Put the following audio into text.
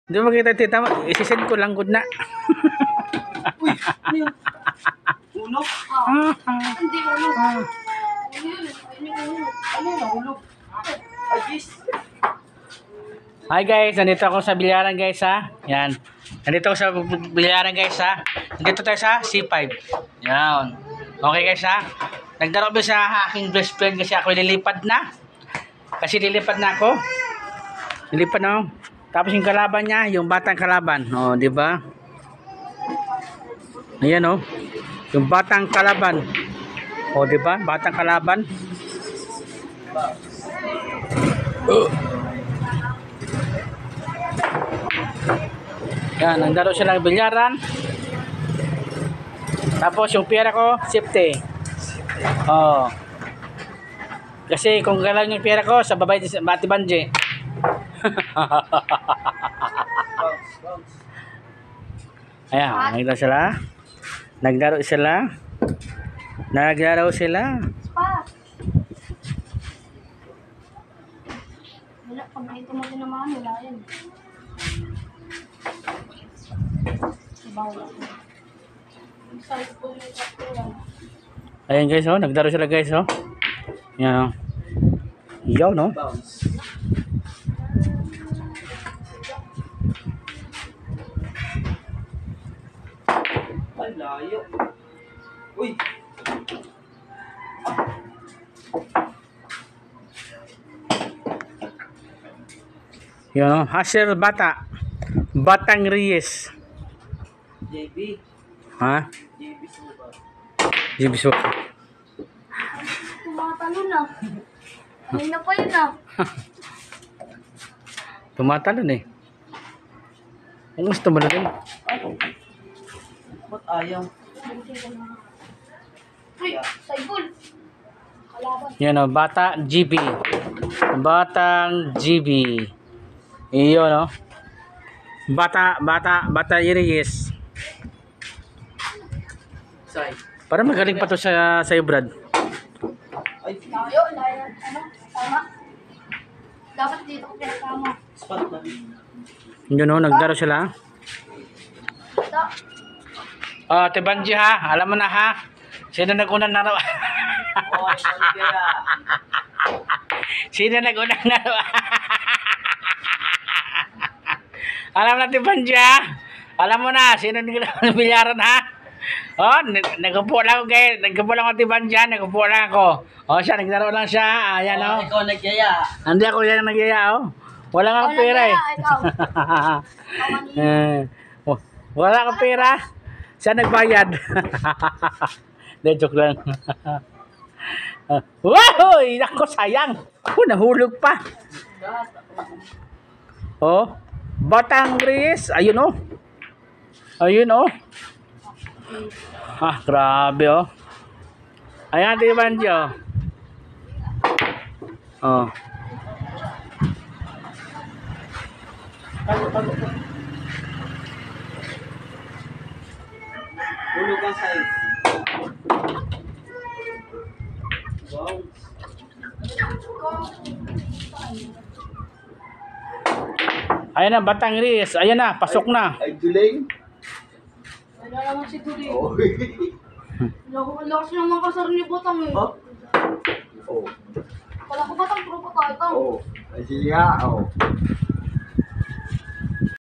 Hindi mo makita tita mo. Isisend ko lang good na. Uy, ano yun? Ulog? Hindi ulog. Ano Ano yun? Ulog? Agis? Hi guys, nandito ako sa bilyaran guys ha. Yan. Nandito ako sa bilyaran guys ha. Nandito tayo sa C5. Yan. Okay guys ha. Nagdaro ba sa aking best friend kasi ako lilipad na. Kasi lilipad na ako. Lilipad na ako. Tapos yung kalaban niya, yung batang kalaban. Oh, di ba? Ayan oh. Yung batang kalaban. Oh, di ba? Batang kalaban. Yan, nagdaro sila ng bilyaran. Tapos yung pera ko, safety. Oh. Kasi kung galang yung pera ko, sa babay sa Bati Banje. Ayan, nagdaro sila. Naglaro sila. Naglaro sila. Pa. Wala, pag dito mo tinamaan, wala yan. Bawal. Ayan guys, oh, nagdaro sila guys, oh. Yan, oh. Yaw, no? Bounce. Ay, layo. Uy! Yan, oh. Hasher Bata. Batang Reyes. JB. Ha? JB Suba. Jibiso. Tumatalo na. Ano na pa yun ah? Tumatalon eh. Ang gusto mo na rin. Ay! Ba't ayaw? Uy, saibol. Kalaban. Yan, oh. Bata GB. Batang GB. Iyon, no? Bata Reyes. Say. Para magaling pa to sa sa'yo, Brad. Ay! Layo, layo. Ano? Tama. Dapat dito ko pinakama. Spot na. Yun, no? Nagdaro sila. Ito. Oh, Tebanji ha. Alam mo na ha. Sino nag-unang naro? Oh, ikaw na kaya. Sino nag-unang naro? Alam na Tebanji ha. Alam mo na. Sino nag-unang bilyaran ha? Oh, nagpupo lang ako guys. Nagpupo lang ako Tebanji ha. Nagpupo lang ako. Oh, siya. Naglaro lang siya. Ayan Oh, oh. ikaw na kaya. Hindi ako yan nagyaya oh. Wala nga akong pera eh. Ikaw. Oh, wala akong pera. Siya nagbayad. Hindi, joke lang. Wow! Nako, sayang. Oh, nahulog pa. Oh, Batang Reyes. Ayun oh. Ayun oh. Ah, grabe oh. Ayan, di ba niyo? Oh. Ulog ang size. Bounce. Ayan na, Batang Reyes. Ayan na, pasok na. Ay, duling. Wala naman si Tuli. Oh. Lakas naman kasar ni Botang eh. Oh. Oh. Wala ko Batang, puro pa tayo. Oh. Ay, sige nga. Oh.